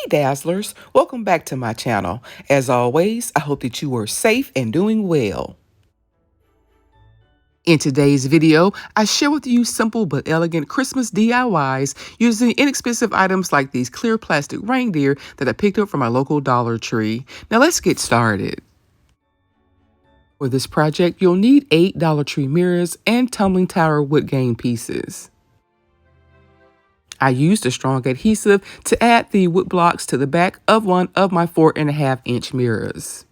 Dazzlers, welcome back to my channel. As always, I hope that you are safe and doing well. In today's video, I share with you simple but elegant Christmas DIYs using inexpensive items like these clear plastic reindeer that I picked up from my local Dollar Tree. Now let's get started. For this project, you'll need 8 Dollar Tree mirrors and tumbling tower wood game pieces. I used a strong adhesive to add the wood blocks to the back of one of my 4.5-inch mirrors.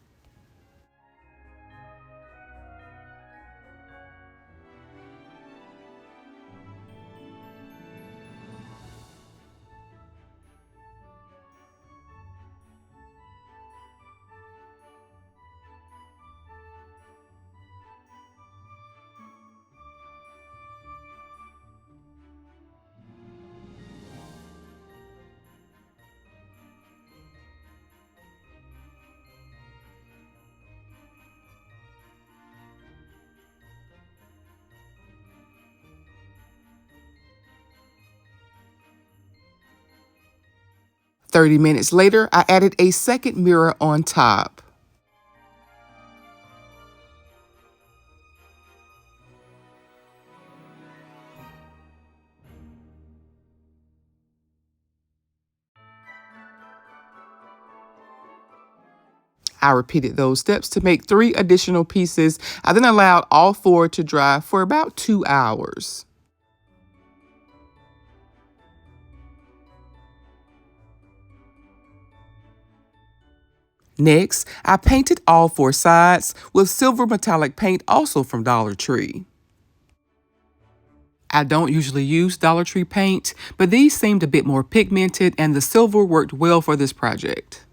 "30 minutes later, I added a second mirror on top. I repeated those steps to make 3 additional pieces. I then allowed all 4 to dry for about 2 hours. Next, I painted all 4 sides with silver metallic paint, also from Dollar Tree. I don't usually use Dollar Tree paint, but these seemed a bit more pigmented and the silver worked well for this project.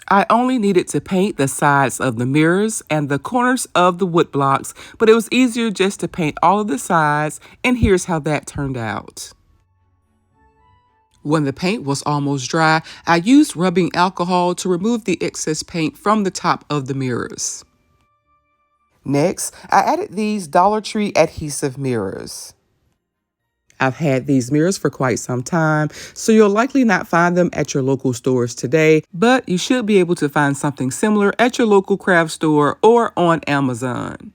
I only needed to paint the sides of the mirrors and the corners of the wood blocks, but it was easier just to paint all of the sides, and here's how that turned out. When the paint was almost dry, I used rubbing alcohol to remove the excess paint from the top of the mirrors. Next, I added these Dollar Tree adhesive mirrors. I've had these mirrors for quite some time, so you'll likely not find them at your local stores today, but you should be able to find something similar at your local craft store or on Amazon.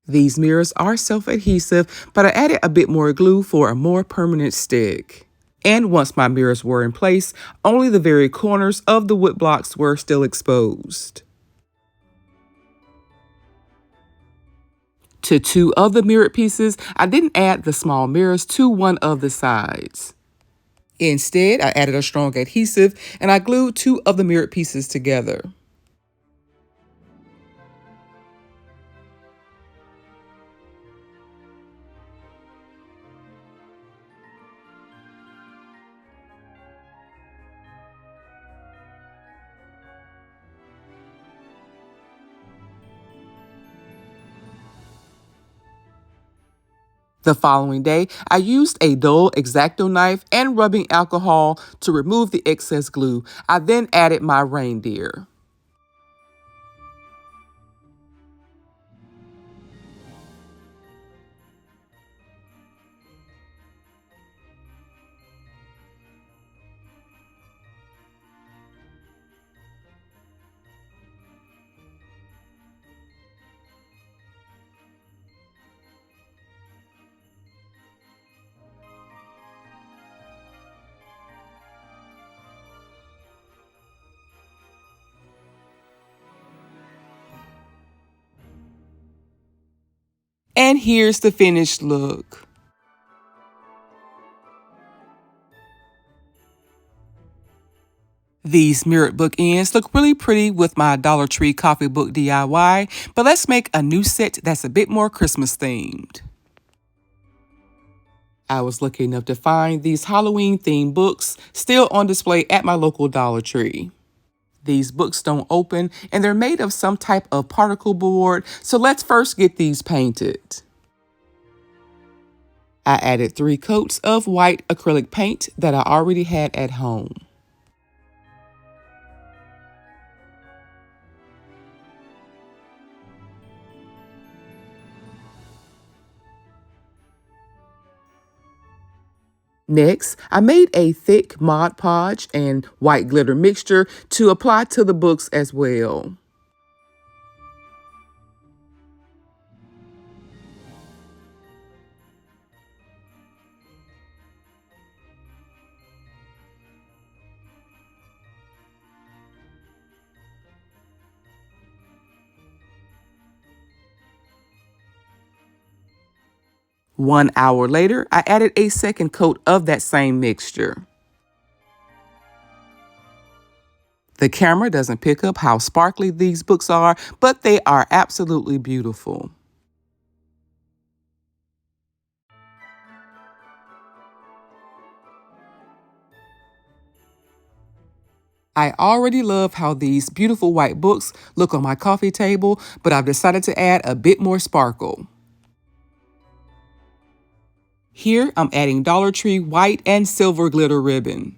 These mirrors are self-adhesive, but I added a bit more glue for a more permanent stick. And once my mirrors were in place, only the very corners of the wood blocks were still exposed. To 2 of the mirrored pieces, I didn't add the small mirrors to one of the sides. Instead, I added a strong adhesive and I glued 2 of the mirrored pieces together. The following day, I used a dull X-Acto knife and rubbing alcohol to remove the excess glue. I then added my reindeer. And here's the finished look. These mirrored bookends look really pretty with my Dollar Tree coffee book DIY, but let's make a new set that's a bit more Christmas themed. I was lucky enough to find these Halloween themed books still on display at my local Dollar Tree. These books don't open and they're made of some type of particle board, so let's first get these painted. I added 3 coats of white acrylic paint that I already had at home. Next, I made a thick Mod Podge and white glitter mixture to apply to the books as well. One hour later, I added a second coat of that same mixture. The camera doesn't pick up how sparkly these books are, but they are absolutely beautiful. I already love how these beautiful white books look on my coffee table, but I've decided to add a bit more sparkle. Here, I'm adding Dollar Tree white and silver glitter ribbon.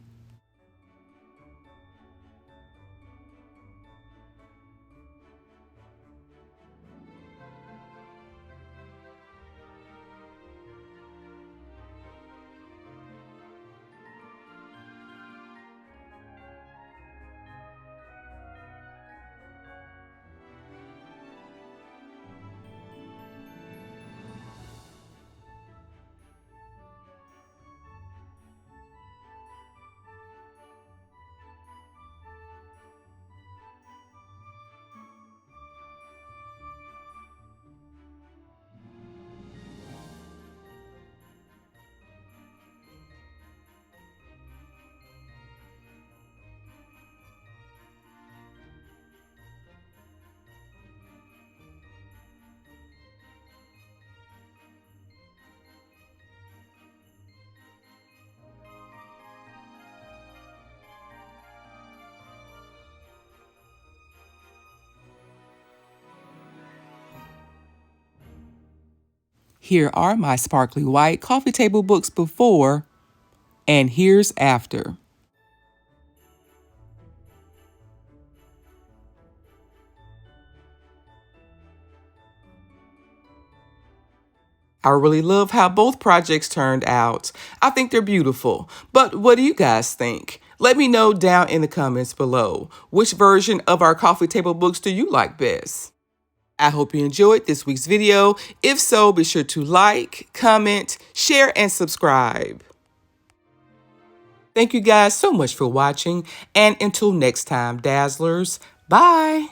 Here are my sparkly white coffee table books before, and here's after. I really love how both projects turned out. I think they're beautiful. But what do you guys think? Let me know down in the comments below. Which version of our coffee table books do you like best? I hope you enjoyed this week's video. If so, be sure to like, comment, share, and subscribe. Thank you guys so much for watching. And until next time, Dazzlers, bye.